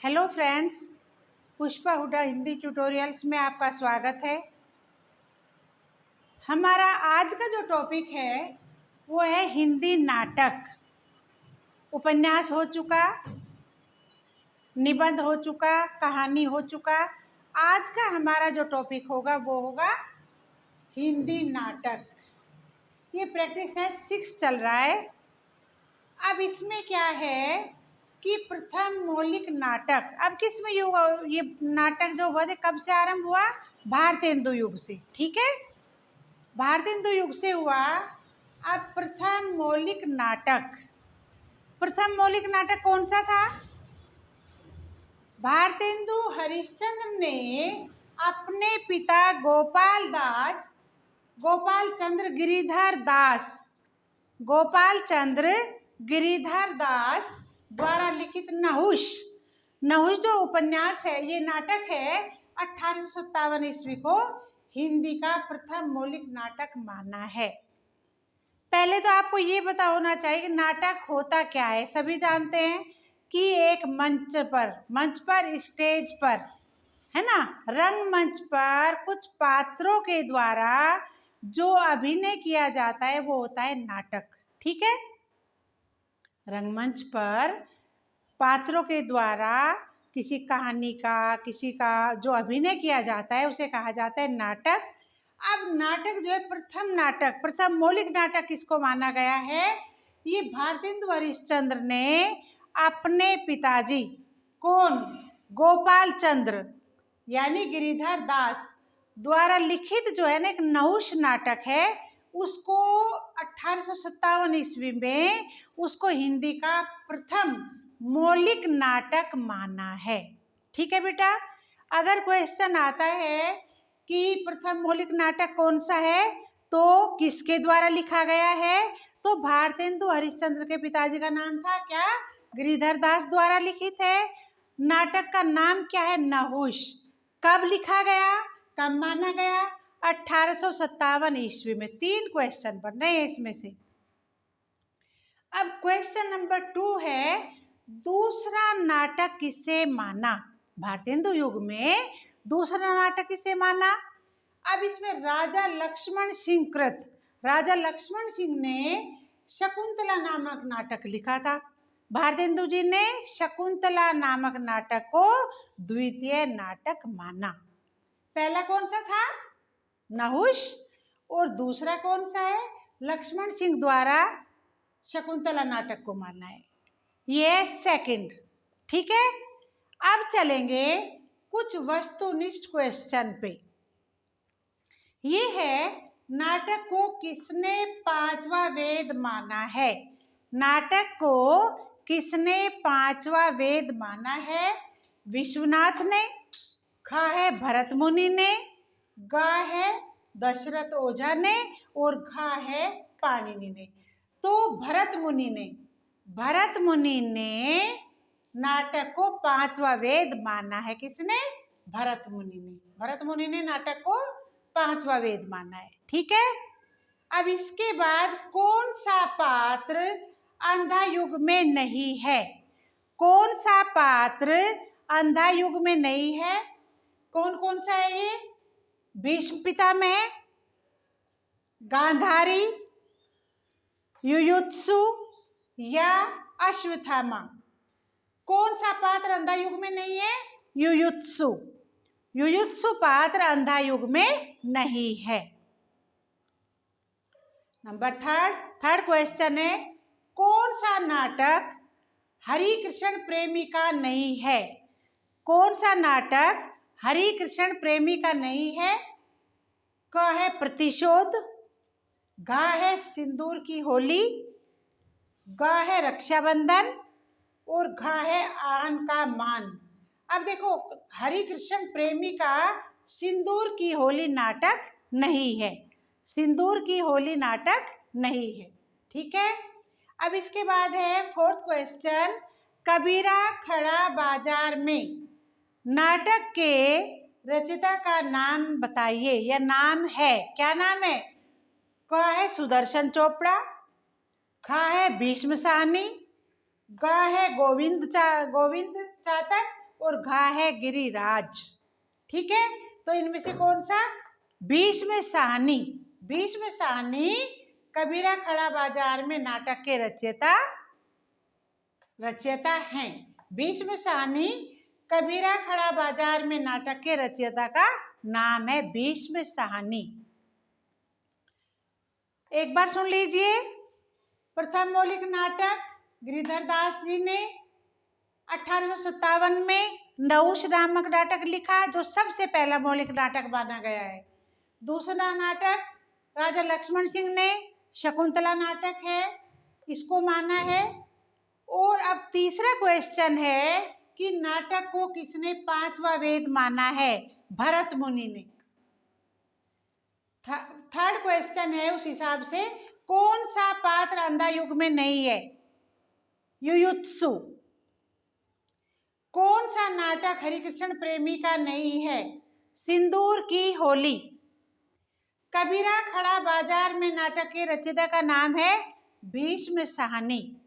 Hello friends, Pushpa Huda Hindi tutorials में आपका स्वागत है। हमारा आज का जो टॉपिक है वो है हिंदी नाटक। उपन्यास हो चुका, निबंध हो चुका, कहानी हो चुका। आज का हमारा जो टॉपिक होगा वो होगा हिंदी नाटक। ये प्रैक्टिस सेट 6 चल रहा है। अब इसमें क्या है कि प्रथम मौलिक नाटक, अब किस में ये नाटक जो हुआ था कब से आरंभ हुआ? भारतेंदु युग से। ठीक है, भारतेंदु युग से हुआ। अब प्रथम मौलिक नाटक कौन सा था? भारतेंदु हरिश्चंद्र ने अपने पिता गोपाल चंद्र गिरिधर दास द्वारा लिखित नहुष जो उपन्यास है, ये नाटक है 1857 ईस्वी को हिंदी का प्रथम मौलिक नाटक माना है। पहले तो आपको ये पता होना चाहिए कि नाटक होता क्या है। सभी जानते हैं कि एक मंच पर स्टेज पर, है ना, रंगमंच पर कुछ पात्रों के द्वारा जो अभिनय किया जाता है वो होता है नाटक। ठीक है, रंगमंच पर पात्रों के द्वारा किसी कहानी का, किसी का जो अभिनय किया जाता है उसे कहा जाता है नाटक। अब नाटक जो है प्रथम मौलिक नाटक किसको माना गया है? ये भारतेंदु हरिश्चंद्र ने अपने पिताजी, कौन? गोपाल चंद्र यानी गिरिधर दास द्वारा लिखित जो है ना एक नहुष नाटक है, उसको 1857 ईस्वी में उसको हिंदी का प्रथम मौलिक नाटक माना है। ठीक है बेटा, अगर क्वेश्चन आता है कि प्रथम मौलिक नाटक कौन सा है तो किसके द्वारा लिखा गया है, तो भारतेंदु हरिश्चंद्र के पिताजी का नाम था क्या? गिरिधर दास द्वारा लिखित है। नाटक का नाम क्या है? नहुष। कब लिखा गया, कब माना गया? 1857 ईस्वी में। 3 क्वेश्चन बन रहे हैं इसमें से। अब क्वेश्चन नंबर 2 है, दूसरा नाटक किसे माना? भारतेंदु युग में दूसरा नाटक किसे माना? अब इसमें राजा लक्ष्मण सिंह ने शकुंतला नामक नाटक लिखा था। भारतेंदु जी ने शकुंतला नामक नाटक को द्वितीय नाटक माना। पहला कौन सा था? नहुष। और दूसरा कौन सा है? लक्ष्मण सिंह द्वारा शकुंतला नाटक को माना है। ये सेकंड। ठीक है, अब चलेंगे कुछ वस्तुनिष्ठ क्वेश्चन पे। ये है, नाटक को किसने 5वां वेद माना है? नाटक को किसने 5वां वेद माना है? विश्वनाथ ने, खा है भरत मुनि ने, गा है दशरथ ओझा ने और घा है पाणिनि ने। तो भरत मुनि ने नाटक को 5वां वेद माना है। किसने? भरत मुनि ने नाटक को 5वां वेद माना है। ठीक है, अब इसके बाद कौन सा पात्र अंधा युग में नहीं है? कौन सा पात्र अंधा युग में नहीं है? कौन कौन सा है ये? भीष्म पितामह, गांधारी, युयुत्सु या अश्वत्थामा। कौन सा पात्र अंधा युग में नहीं है? युयुत्सु पात्र अंधा युग में नहीं है। नंबर थर्ड क्वेश्चन है, कौन सा नाटक हरि कृष्ण प्रेमी का नहीं है? कौन सा नाटक हरि कृष्ण प्रेमी का नहीं है? क है प्रतिशोध, घा है सिंदूर की होली, गा है रक्षाबंधन और घा है आन का मान। अब देखो, हरि कृष्ण प्रेमी का सिंदूर की होली नाटक नहीं है। सिंदूर की होली नाटक नहीं है। ठीक है, अब इसके बाद है 4th क्वेश्चन, कबीरा खड़ा बाजार में नाटक के रचयिता का नाम बताइए या नाम है। क्या नाम है? क है सुदर्शन चोपड़ा, खा है भीष्म साहनी, गा है गोविंद चातक और घा है गिरिराज। ठीक है, तो इनमें से कौन सा? भीष्म साहनी। भीष्म साहनी कबीरा खड़ा बाजार में नाटक के रचयिता हैं। भीष्म साहनी कबीरा खड़ा बाजार में नाटक के रचयिता का नाम है भीष्म साहनी। एक बार सुन लीजिए। प्रथम मौलिक नाटक गिरिधर दास जी ने 1857 में नहुष नामक नाटक लिखा, जो सबसे पहला मौलिक नाटक माना गया है। दूसरा नाटक राजा लक्ष्मण सिंह ने शकुंतला नाटक है, इसको माना है। और अब तीसरा क्वेश्चन है कि नाटक को किसने पांचवा वेद माना है? भरत मुनि ने। थर्ड क्वेश्चन है उस हिसाब से, कौन सा पात्र अंधा युग में नहीं है? युयुत्सु। कौन सा नाटक हरिकृष्ण प्रेमी का नहीं है? सिंदूर की होली। कबीरा खड़ा बाजार में नाटक के रचयिता का नाम है भीष्म साहनी।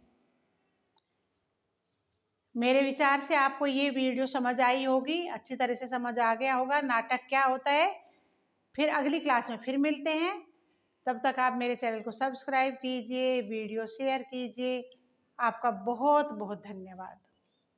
मेरे विचार से आपको ये वीडियो समझ आई होगी, अच्छी तरह से समझ आ गया होगा नाटक क्या होता है। फिर अगली क्लास में फिर मिलते हैं। तब तक आप मेरे चैनल को सब्सक्राइब कीजिए, वीडियो शेयर कीजिए। आपका बहुत बहुत धन्यवाद।